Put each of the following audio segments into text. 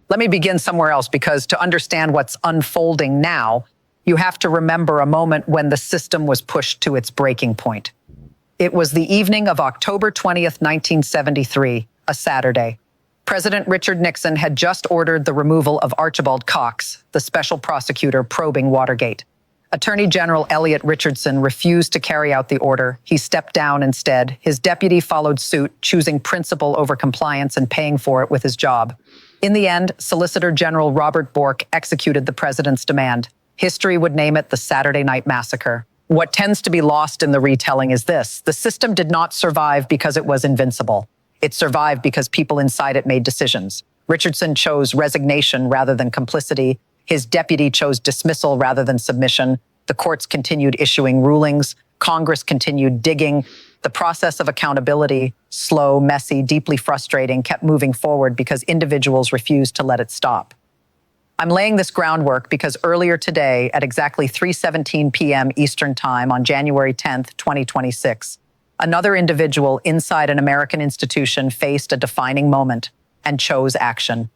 Let me begin somewhere else, because to understand what's unfolding now, you have to remember a moment when the system was pushed to its breaking point. It was the evening of October 20th, 1973, a Saturday. President Richard Nixon had just ordered the removal of Archibald Cox, the special prosecutor probing Watergate. Attorney General Elliot Richardson refused to carry out the order. He stepped down instead. His deputy followed suit, choosing principle over compliance and paying for it with his job. In the end, Solicitor General Robert Bork executed the president's demand. History would name it the Saturday Night Massacre. What tends to be lost in the retelling is this: the system did not survive because it was invincible. It survived because people inside it made decisions. Richardson chose resignation rather than complicity. His deputy chose dismissal rather than submission. The courts continued issuing rulings. Congress continued digging. The process of accountability, slow, messy, deeply frustrating, kept moving forward because individuals refused to let it stop. I'm laying this groundwork because earlier today, at exactly 3:17 p.m. Eastern Time on January 10th, 2026, another individual inside an American institution faced a defining moment and chose action.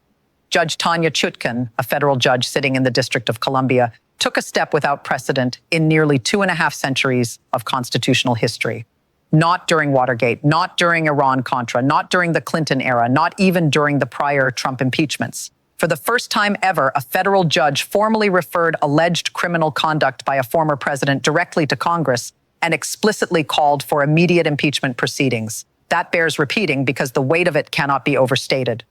Judge Tanya Chutkan, a federal judge sitting in the District of Columbia, took a step without precedent in nearly 2.5 centuries of constitutional history. Not during Watergate, not during Iran-Contra, not during the Clinton era, not even during the prior Trump impeachments. For the first time ever, a federal judge formally referred alleged criminal conduct by a former president directly to Congress and explicitly called for immediate impeachment proceedings. That bears repeating because the weight of it cannot be overstated.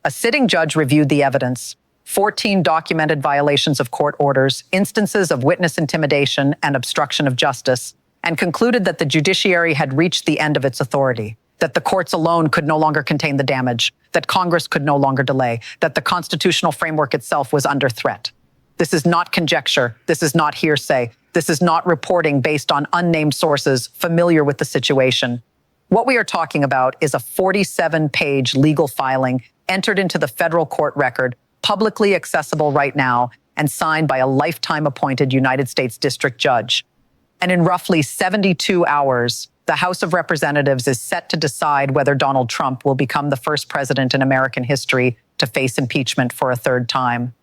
A sitting judge reviewed the evidence, 14 documented violations of court orders, instances of witness intimidation and obstruction of justice, and concluded that the judiciary had reached the end of its authority, that the courts alone could no longer contain the damage, that Congress could no longer delay, that the constitutional framework itself was under threat. This is not conjecture. This is not hearsay. This is not reporting based on unnamed sources familiar with the situation. What we are talking about is a 47-page legal filing entered into the federal court record, publicly accessible right now, and signed by a lifetime-appointed United States District Judge. And in roughly 72 hours, the House of Representatives is set to decide whether Donald Trump will become the first president in American history to face impeachment for a third time.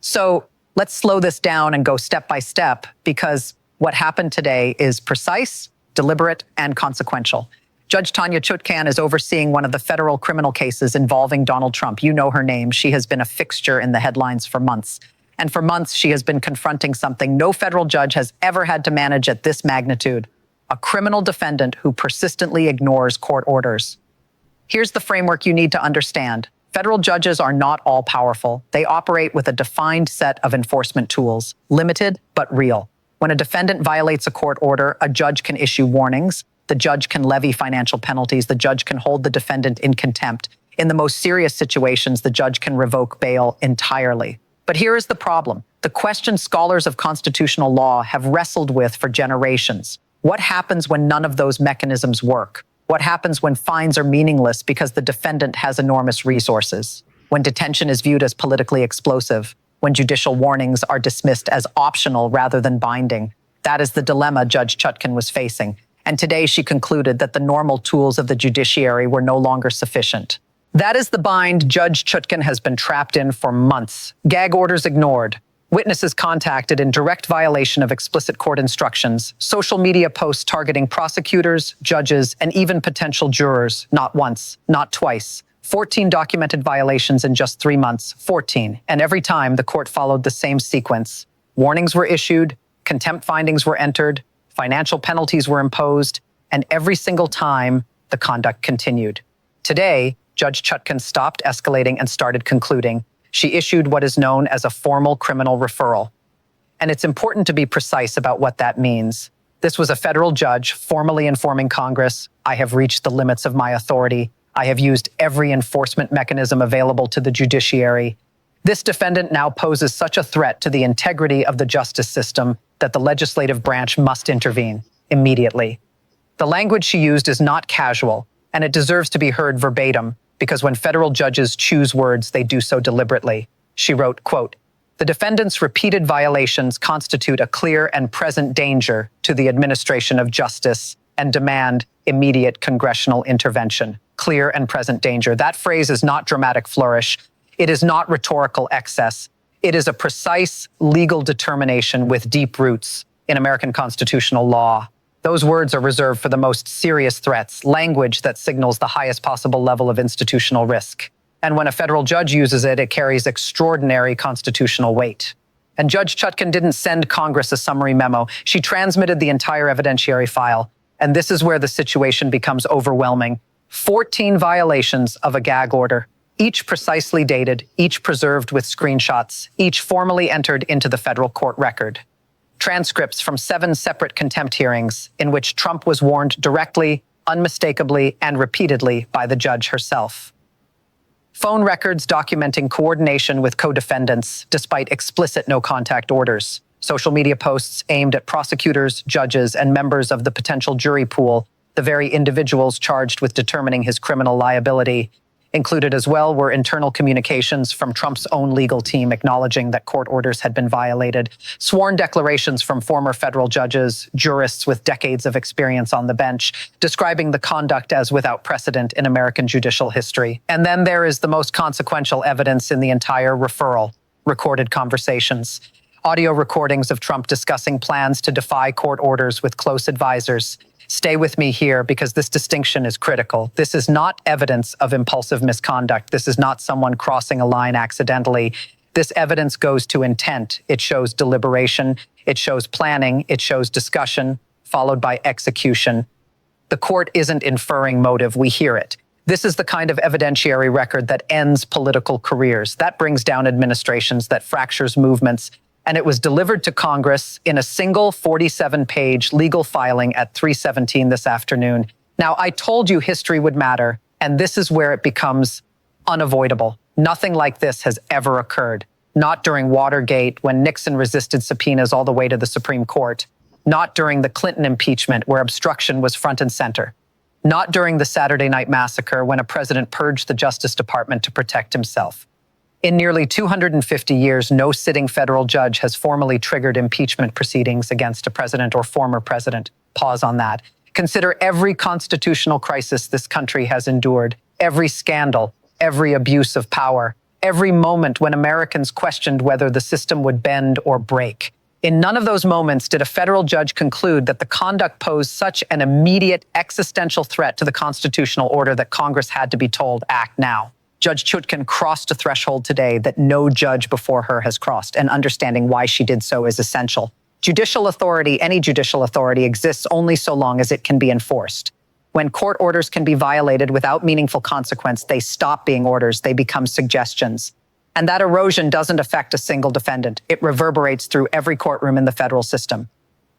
So let's slow this down and go step by step, because what happened today is precise, deliberate, and consequential. Judge Tanya Chutkan is overseeing one of the federal criminal cases involving Donald Trump. You know her name. She has been a fixture in the headlines for months. And for months, she has been confronting something no federal judge has ever had to manage at this magnitude: a criminal defendant who persistently ignores court orders. Here's the framework you need to understand. Federal judges are not all powerful. They operate with a defined set of enforcement tools, limited but real. When a defendant violates a court order, a judge can issue warnings. The judge can levy financial penalties. The judge can hold the defendant in contempt. In the most serious situations, the judge can revoke bail entirely. But here is the problem. The question scholars of constitutional law have wrestled with for generations. What happens when none of those mechanisms work? What happens when fines are meaningless because the defendant has enormous resources? When detention is viewed as politically explosive? When judicial warnings are dismissed as optional rather than binding? That is the dilemma Judge Chutkan was facing. And today she concluded that the normal tools of the judiciary were no longer sufficient. That is the bind Judge Chutkan has been trapped in for months. Gag orders ignored, witnesses contacted in direct violation of explicit court instructions, social media posts targeting prosecutors, judges, and even potential jurors, not once, not twice. 14 documented violations in just 3 months, 14. And every time the court followed the same sequence. Warnings were issued, contempt findings were entered, financial penalties were imposed, and every single time the conduct continued. Today, Judge Chutkan stopped escalating and started concluding. She issued what is known as a formal criminal referral. And it's important to be precise about what that means. This was a federal judge formally informing Congress, I have reached the limits of my authority. I have used every enforcement mechanism available to the judiciary. This defendant now poses such a threat to the integrity of the justice system that the legislative branch must intervene immediately. The language she used is not casual, and it deserves to be heard verbatim, because when federal judges choose words, they do so deliberately. She wrote, quote, "The defendant's repeated violations constitute a clear and present danger to the administration of justice and demand immediate congressional intervention." Clear and present danger. That phrase is not dramatic flourish. It is not rhetorical excess. It is a precise legal determination with deep roots in American constitutional law. Those words are reserved for the most serious threats, language that signals the highest possible level of institutional risk. And when a federal judge uses it, it carries extraordinary constitutional weight. And Judge Chutkan didn't send Congress a summary memo. She transmitted the entire evidentiary file. And this is where the situation becomes overwhelming. 14 violations of a gag order, each precisely dated, each preserved with screenshots, each formally entered into the federal court record. Transcripts from 7 separate contempt hearings in which Trump was warned directly, unmistakably, and repeatedly by the judge herself. Phone records documenting coordination with co-defendants despite explicit no-contact orders. Social media posts aimed at prosecutors, judges, and members of the potential jury pool, the very individuals charged with determining his criminal liability. Included as well were internal communications from Trump's own legal team acknowledging that court orders had been violated, sworn declarations from former federal judges, jurists with decades of experience on the bench, describing the conduct as without precedent in American judicial history. And then there is the most consequential evidence in the entire referral, recorded conversations. Audio recordings of Trump discussing plans to defy court orders with close advisors. Stay with me here because this distinction is critical. This is not evidence of impulsive misconduct. This is not someone crossing a line accidentally. This evidence goes to intent. It shows deliberation. It shows planning. It shows discussion, followed by execution. The court isn't inferring motive. We hear it. This is the kind of evidentiary record that ends political careers, that brings down administrations, that fractures movements. And it was delivered to Congress in a single 47-page legal filing at 3:17 this afternoon. Now, I told you history would matter, and this is where it becomes unavoidable. Nothing like this has ever occurred. Not during Watergate, when Nixon resisted subpoenas all the way to the Supreme Court. Not during the Clinton impeachment, where obstruction was front and center. Not during the Saturday Night Massacre, when a president purged the Justice Department to protect himself. In nearly 250 years, no sitting federal judge has formally triggered impeachment proceedings against a president or former president. Pause on that. Consider every constitutional crisis this country has endured, every scandal, every abuse of power, every moment when Americans questioned whether the system would bend or break. In none of those moments did a federal judge conclude that the conduct posed such an immediate existential threat to the constitutional order that Congress had to be told, act now. Judge Chutkan crossed a threshold today that no judge before her has crossed, and understanding why she did so is essential. Judicial authority, any judicial authority, exists only so long as it can be enforced. When court orders can be violated without meaningful consequence, they stop being orders, they become suggestions. And that erosion doesn't affect a single defendant. It reverberates through every courtroom in the federal system.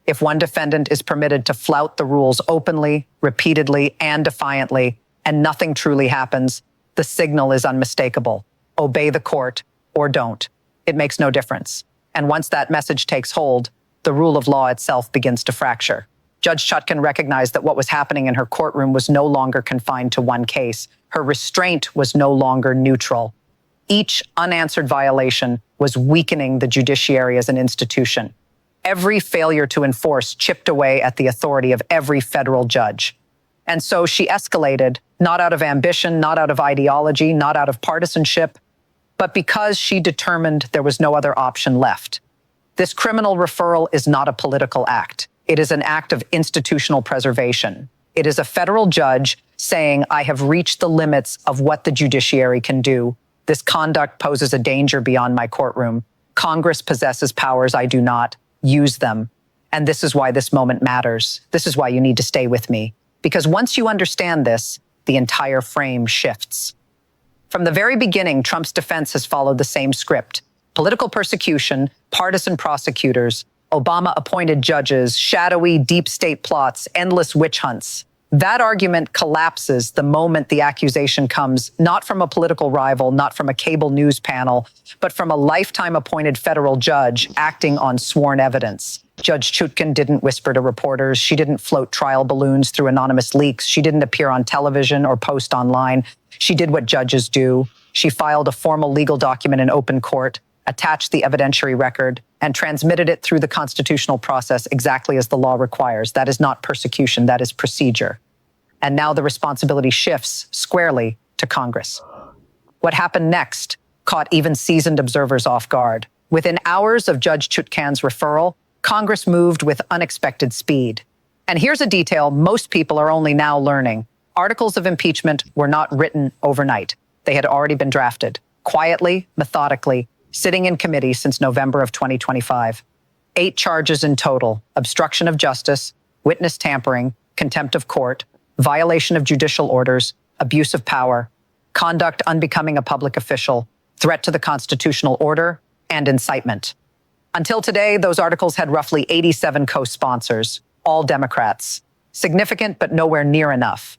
If one defendant is permitted to flout the rules openly, repeatedly, and defiantly, and nothing truly happens, the signal is unmistakable. Obey the court or don't. It makes no difference. And once that message takes hold, the rule of law itself begins to fracture. Judge Chutkan recognized that what was happening in her courtroom was no longer confined to one case. Her restraint was no longer neutral. Each unanswered violation was weakening the judiciary as an institution. Every failure to enforce chipped away at the authority of every federal judge. And so she escalated, not out of ambition, not out of ideology, not out of partisanship, but because she determined there was no other option left. This criminal referral is not a political act. It is an act of institutional preservation. It is a federal judge saying, I have reached the limits of what the judiciary can do. This conduct poses a danger beyond my courtroom. Congress possesses powers I do not. Use them. And this is why this moment matters. This is why you need to stay with me. Because once you understand this, the entire frame shifts. From the very beginning, Trump's defense has followed the same script. Political persecution, partisan prosecutors, Obama-appointed judges, shadowy deep state plots, endless witch hunts. That argument collapses the moment the accusation comes not from a political rival, not from a cable news panel, but from a lifetime appointed federal judge acting on sworn evidence. Judge Chutkan didn't whisper to reporters. She didn't float trial balloons through anonymous leaks. She didn't appear on television or post online. She did what judges do. She filed a formal legal document in open court, attached the evidentiary record, and transmitted it through the constitutional process exactly as the law requires. That is not persecution, that is procedure. And now the responsibility shifts squarely to Congress. What happened next caught even seasoned observers off guard. Within hours of Judge Chutkan's referral, Congress moved with unexpected speed. And here's a detail most people are only now learning. Articles of impeachment were not written overnight. They had already been drafted, quietly, methodically, sitting in committee since November of 2025. 8 charges in total: obstruction of justice, witness tampering, contempt of court, violation of judicial orders, abuse of power, conduct unbecoming a public official, threat to the constitutional order, and incitement. Until today, those articles had roughly 87 co-sponsors, all Democrats. Significant, but nowhere near enough.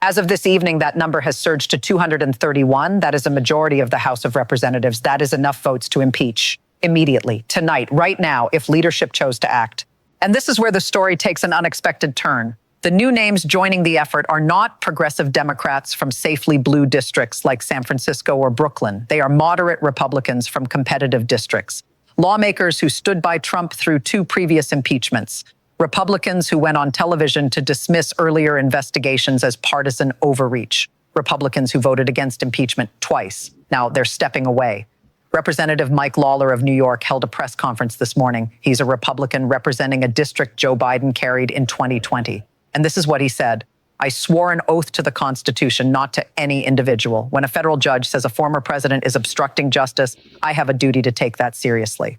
As of this evening, that number has surged to 231. That is a majority of the House of Representatives. That is enough votes to impeach immediately, tonight, right now, if leadership chose to act. And this is where the story takes an unexpected turn. The new names joining the effort are not progressive Democrats from safely blue districts like San Francisco or Brooklyn. They are moderate Republicans from competitive districts. Lawmakers who stood by Trump through 2 previous impeachments. Republicans who went on television to dismiss earlier investigations as partisan overreach. Republicans who voted against impeachment twice. Now they're stepping away. Representative Mike Lawler of New York held a press conference this morning. He's a Republican representing a district Joe Biden carried in 2020. And this is what he said: "I swore an oath to the Constitution, not to any individual. When a federal judge says a former president is obstructing justice, I have a duty to take that seriously."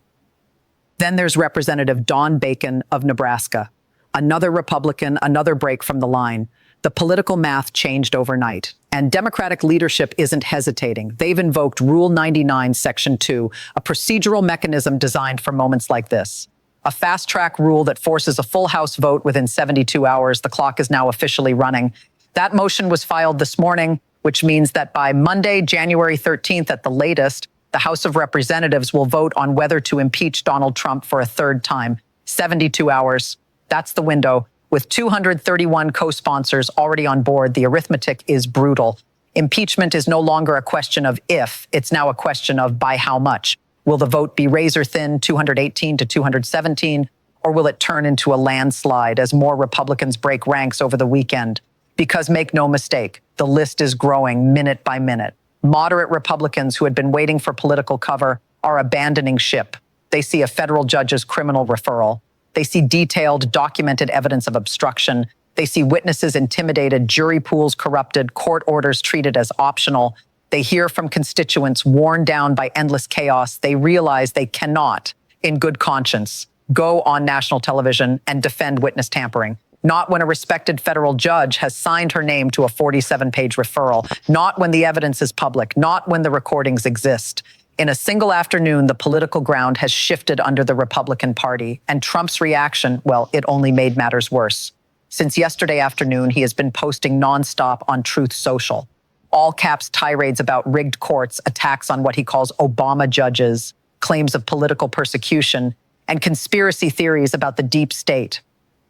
Then there's Representative Don Bacon of Nebraska. Another Republican, another break from the line. The political math changed overnight. And Democratic leadership isn't hesitating. They've invoked Rule 99, Section 2, a procedural mechanism designed for moments like this. A fast-track rule that forces a full House vote within 72 hours. The clock is now officially running. That motion was filed this morning, which means that by Monday, January 13th at the latest, the House of Representatives will vote on whether to impeach Donald Trump for a 3rd time. 72 hours. That's the window. With 231 co-sponsors already on board, the arithmetic is brutal. Impeachment is no longer a question of if, it's now a question of by how much. Will the vote be razor thin, 218 to 217, or will it turn into a landslide as more Republicans break ranks over the weekend? Because make no mistake, the list is growing minute by minute. Moderate Republicans who had been waiting for political cover are abandoning ship. They see a federal judge's criminal referral. They see detailed, documented evidence of obstruction. They see witnesses intimidated, jury pools corrupted, court orders treated as optional. They hear from constituents worn down by endless chaos. They realize they cannot, in good conscience, go on national television and defend witness tampering. Not when a respected federal judge has signed her name to a 47-page referral. Not when the evidence is public. Not when the recordings exist. In a single afternoon, the political ground has shifted under the Republican Party, and Trump's reaction, well, it only made matters worse. Since yesterday afternoon, he has been posting nonstop on Truth Social. All caps tirades about rigged courts, attacks on what he calls Obama judges, claims of political persecution, and conspiracy theories about the deep state.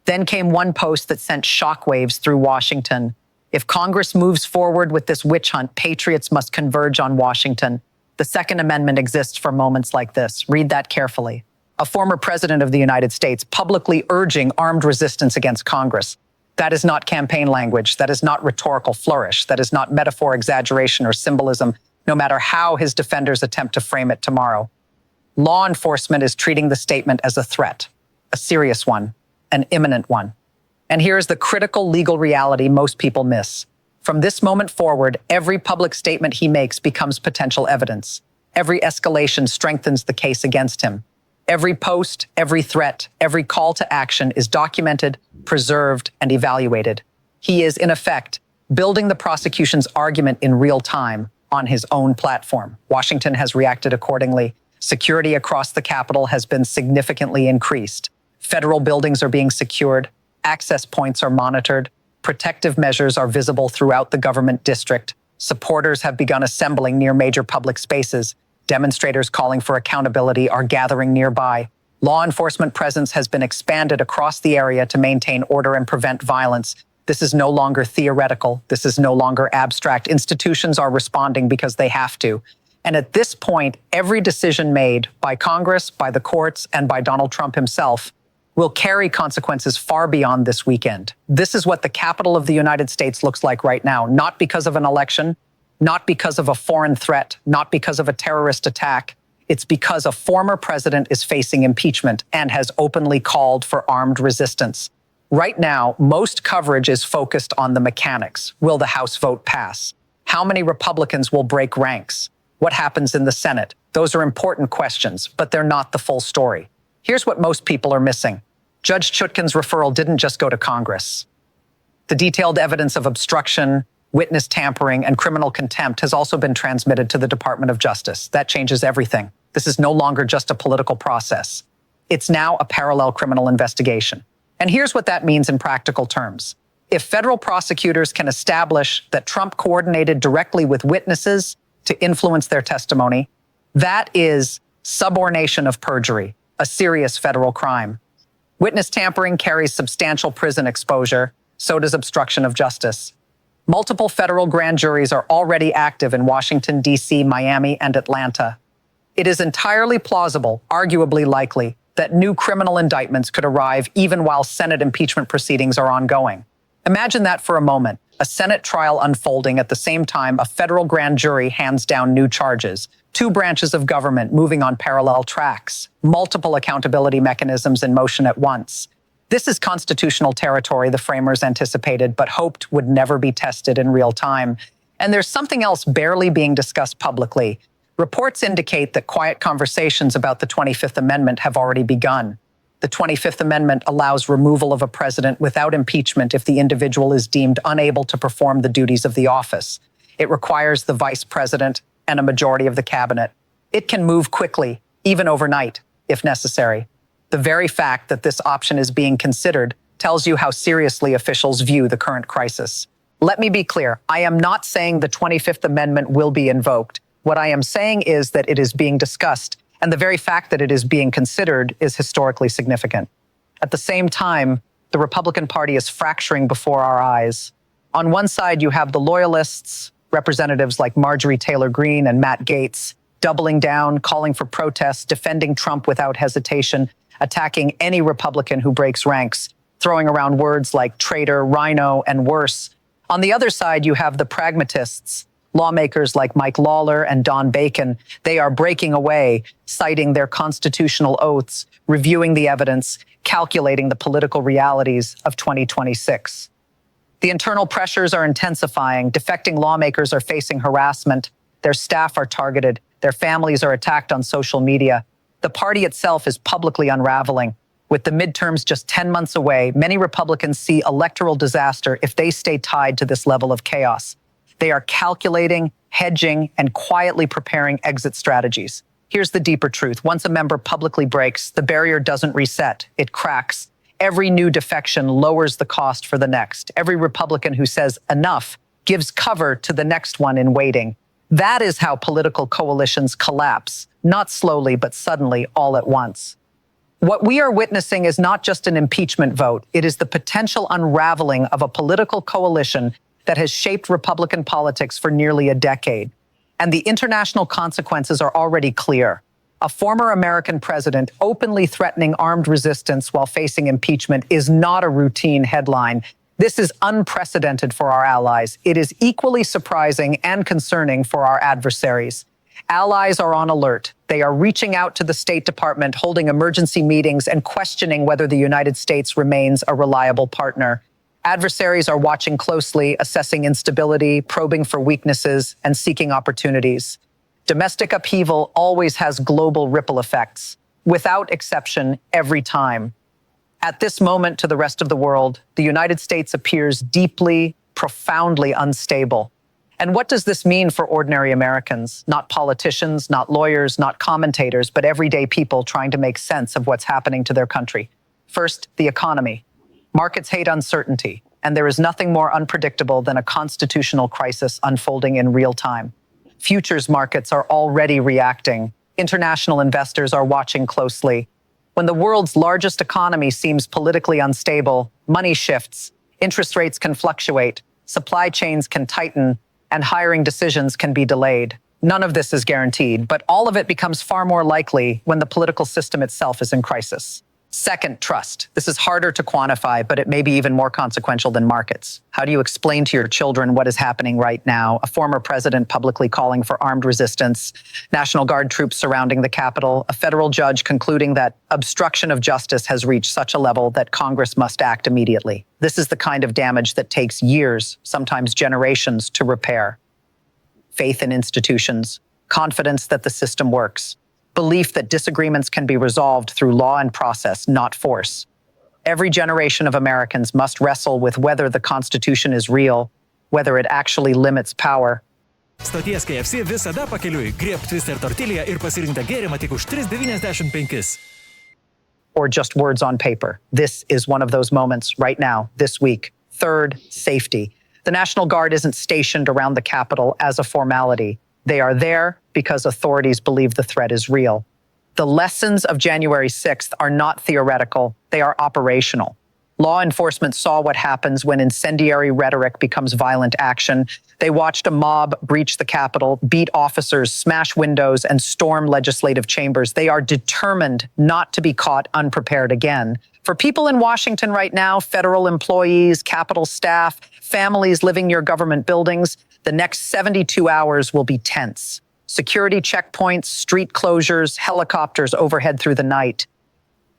Then came one post that sent shockwaves through Washington. If Congress moves forward with this witch hunt, patriots must converge on Washington. The Second Amendment exists for moments like this. Read that carefully. A former president of the United States publicly urging armed resistance against Congress. That is not campaign language. That is not rhetorical flourish. That is not metaphor, exaggeration, or symbolism, no matter how his defenders attempt to frame it tomorrow. Law enforcement is treating the statement as a threat, a serious one, an imminent one. And here is the critical legal reality most people miss. From this moment forward, every public statement he makes becomes potential evidence. Every escalation strengthens the case against him. Every post, every threat, every call to action is documented, preserved, and evaluated. He is, in effect, building the prosecution's argument in real time on his own platform. Washington has reacted accordingly. Security across the Capitol has been significantly increased. Federal buildings are being secured. Access points are monitored. Protective measures are visible throughout the government district. Supporters have begun assembling near major public spaces. Demonstrators calling for accountability are gathering nearby. Law enforcement presence has been expanded across the area to maintain order and prevent violence. This is no longer theoretical. This is no longer abstract. Institutions are responding because they have to. And at this point, every decision made by Congress, by the courts, and by Donald Trump himself will carry consequences far beyond this weekend. This is what the Capitol of the United States looks like right now, not because of an election, not because of a foreign threat, not because of a terrorist attack. It's because a former president is facing impeachment and has openly called for armed resistance. Right now, most coverage is focused on the mechanics. Will the House vote pass? How many Republicans will break ranks? What happens in the Senate? Those are important questions, but they're not the full story. Here's what most people are missing. Judge Chutkan's referral didn't just go to Congress. The detailed evidence of obstruction, witness tampering, and criminal contempt has also been transmitted to the Department of Justice. That changes everything. This is no longer just a political process. It's now a parallel criminal investigation. And here's what that means in practical terms. If federal prosecutors can establish that Trump coordinated directly with witnesses to influence their testimony, that is subornation of perjury, a serious federal crime. Witness tampering carries substantial prison exposure, so does obstruction of justice. Multiple federal grand juries are already active in Washington, D.C., Miami, and Atlanta. It is entirely plausible, arguably likely, that new criminal indictments could arrive even while Senate impeachment proceedings are ongoing. Imagine that for a moment, a Senate trial unfolding at the same time a federal grand jury hands down new charges, two branches of government moving on parallel tracks, multiple accountability mechanisms in motion at once. This is constitutional territory the framers anticipated but hoped would never be tested in real time. And there's something else barely being discussed publicly. Reports indicate that quiet conversations about the 25th Amendment have already begun. The 25th Amendment allows removal of a president without impeachment if the individual is deemed unable to perform the duties of the office. It requires the vice president and a majority of the cabinet. It can move quickly, even overnight, if necessary. The very fact that this option is being considered tells you how seriously officials view the current crisis. Let me be clear. I am not saying the 25th Amendment will be invoked. What I am saying is that it is being discussed, and the very fact that it is being considered is historically significant. At the same time, the Republican Party is fracturing before our eyes. On one side, you have the loyalists, representatives like Marjorie Taylor Greene and Matt Gaetz, doubling down, calling for protests, defending Trump without hesitation, attacking any Republican who breaks ranks, throwing around words like traitor, rhino, and worse. On the other side, you have the pragmatists, lawmakers like Mike Lawler and Don Bacon. They are breaking away, citing their constitutional oaths, reviewing the evidence, calculating the political realities of 2026. The internal pressures are intensifying. Defecting lawmakers are facing harassment. Their staff are targeted. Their families are attacked on social media. The party itself is publicly unraveling. With the midterms just 10 months away, many Republicans see electoral disaster if they stay tied to this level of chaos. They are calculating, hedging, and quietly preparing exit strategies. Here's the deeper truth. Once a member publicly breaks, the barrier doesn't reset, it cracks. Every new defection lowers the cost for the next. Every Republican who says enough gives cover to the next one in waiting. That is how political coalitions collapse, not slowly, but suddenly, all at once. What we are witnessing is not just an impeachment vote. It is the potential unraveling of a political coalition that has shaped Republican politics for nearly a decade. And the international consequences are already clear. A former American president openly threatening armed resistance while facing impeachment is not a routine headline. This is unprecedented for our allies. It is equally surprising and concerning for our adversaries. Allies are on alert. They are reaching out to the State Department, holding emergency meetings, and questioning whether the United States remains a reliable partner. Adversaries are watching closely, assessing instability, probing for weaknesses, and seeking opportunities. Domestic upheaval always has global ripple effects, without exception, every time. At this moment, to the rest of the world, the United States appears deeply, profoundly unstable. And what does this mean for ordinary Americans? Not politicians, not lawyers, not commentators, but everyday people trying to make sense of what's happening to their country. First, the economy. Markets hate uncertainty, and there is nothing more unpredictable than a constitutional crisis unfolding in real time. Futures markets are already reacting. International investors are watching closely. When the world's largest economy seems politically unstable, money shifts, interest rates can fluctuate, supply chains can tighten, and hiring decisions can be delayed. None of this is guaranteed, but all of it becomes far more likely when the political system itself is in crisis. Second, trust. This is harder to quantify, but it may be even more consequential than markets. How do you explain to your children what is happening right now? A former president publicly calling for armed resistance, National Guard troops surrounding the Capitol, a federal judge concluding that obstruction of justice has reached such a level that Congress must act immediately. This is the kind of damage that takes years, sometimes generations, to repair. Faith in institutions, confidence that the system works, belief that disagreements can be resolved through law and process, not force. Every generation of Americans must wrestle with whether the Constitution is real, whether it actually limits power. Stoties KFC visada pakeliui. Griebk Twister tortilją ir pasirinktą gėrimą tik už 3,95. Or just words on paper. This is one of those moments right now, this week. Third, safety. The National Guard isn't stationed around the Capitol as a formality. They are there because authorities believe the threat is real. The lessons of January 6th are not theoretical, they are operational. Law enforcement saw what happens when incendiary rhetoric becomes violent action. They watched a mob breach the Capitol, beat officers, smash windows, and storm legislative chambers. They are determined not to be caught unprepared again. For people in Washington right now, federal employees, Capitol staff, families living near government buildings, the next 72 hours will be tense. Security checkpoints, street closures, helicopters overhead through the night.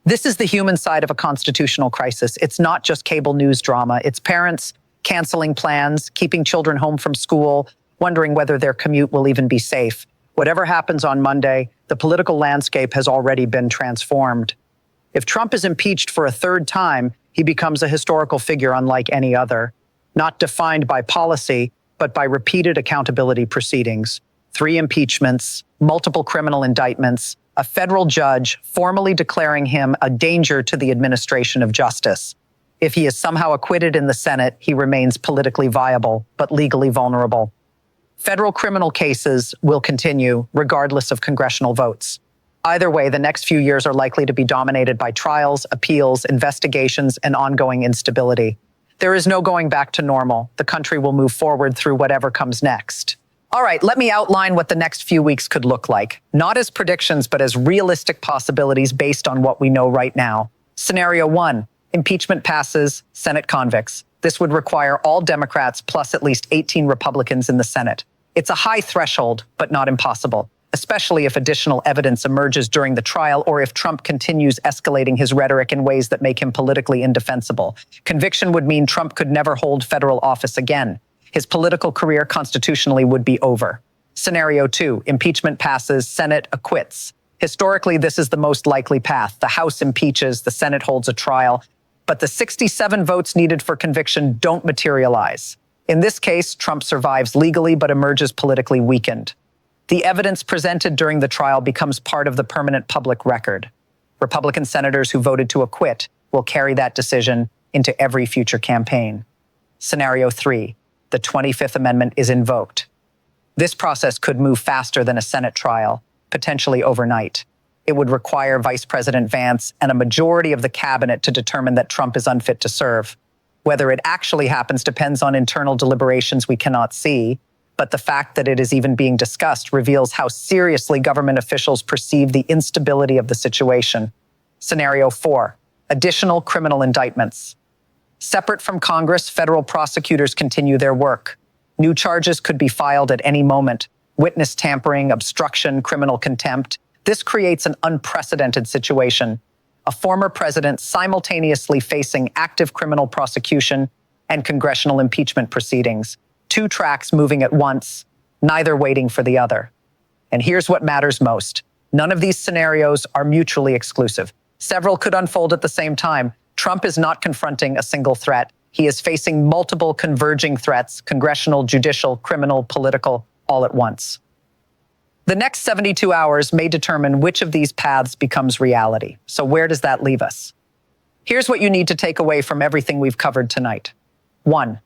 This is the human side of a constitutional crisis. It's not just cable news drama. It's parents canceling plans, keeping children home from school, wondering whether their commute will even be safe. Whatever happens on Monday, the political landscape has already been transformed. If Trump is impeached for a third time, he becomes a historical figure unlike any other, not defined by policy, but by repeated accountability proceedings. 3 impeachments, multiple criminal indictments, a federal judge formally declaring him a danger to the administration of justice. If he is somehow acquitted in the Senate, he remains politically viable, but legally vulnerable. Federal criminal cases will continue regardless of congressional votes. Either way, the next few years are likely to be dominated by trials, appeals, investigations, and ongoing instability. There is no going back to normal. The country will move forward through whatever comes next. All right, let me outline what the next few weeks could look like, not as predictions, but as realistic possibilities based on what we know right now. Scenario 1, impeachment passes, Senate convicts. This would require all Democrats plus at least 18 Republicans in the Senate. It's a high threshold, but not impossible, especially if additional evidence emerges during the trial or if Trump continues escalating his rhetoric in ways that make him politically indefensible. Conviction would mean Trump could never hold federal office again. His political career constitutionally would be over. Scenario 2, impeachment passes, Senate acquits. Historically, this is the most likely path. The House impeaches, the Senate holds a trial, but the 67 votes needed for conviction don't materialize. In this case, Trump survives legally but emerges politically weakened. The evidence presented during the trial becomes part of the permanent public record. Republican senators who voted to acquit will carry that decision into every future campaign. Scenario 3, the 25th Amendment is invoked. This process could move faster than a Senate trial, potentially overnight. It would require Vice President Vance and a majority of the cabinet to determine that Trump is unfit to serve. Whether it actually happens depends on internal deliberations we cannot see, but the fact that it is even being discussed reveals how seriously government officials perceive the instability of the situation. Scenario 4, additional criminal indictments. Separate from Congress, federal prosecutors continue their work. New charges could be filed at any moment. Witness tampering, obstruction, criminal contempt. This creates an unprecedented situation. A former president simultaneously facing active criminal prosecution and congressional impeachment proceedings. 2 tracks moving at once, neither waiting for the other. And here's what matters most. None of these scenarios are mutually exclusive. Several could unfold at the same time. Trump is not confronting a single threat. He is facing multiple converging threats, congressional, judicial, criminal, political, all at once. The next 72 hours may determine which of these paths becomes reality. So where does that leave us? Here's what you need to take away from everything we've covered tonight. 1,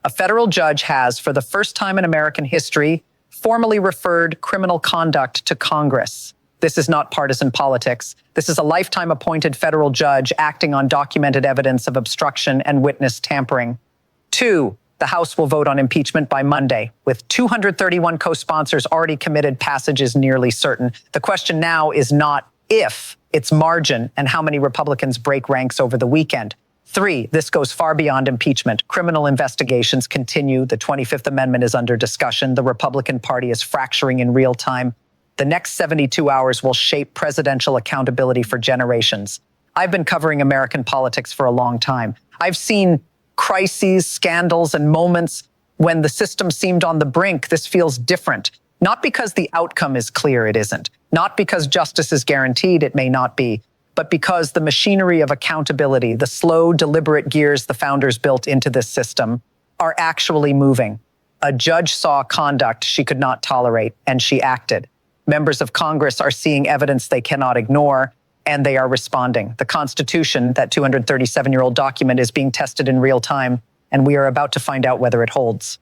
a federal judge has, for the first time in American history, formally referred criminal conduct to Congress. This is not partisan politics. This is a lifetime appointed federal judge acting on documented evidence of obstruction and witness tampering. 2, the House will vote on impeachment by Monday. With 231 co-sponsors already committed, passage is nearly certain. The question now is not if it's margin and how many Republicans break ranks over the weekend. 3, this goes far beyond impeachment. Criminal investigations continue. The 25th Amendment is under discussion. The Republican Party is fracturing in real time. The next 72 hours will shape presidential accountability for generations. I've been covering American politics for a long time. I've seen crises, scandals, and moments when the system seemed on the brink. This feels different. Not because the outcome is clear, it isn't. Not because justice is guaranteed, it may not be. But because the machinery of accountability, the slow, deliberate gears the founders built into this system, are actually moving. A judge saw conduct she could not tolerate, and she acted. Members of Congress are seeing evidence they cannot ignore, and they are responding. The Constitution, that 237-year-old document, is being tested in real time, and we are about to find out whether it holds.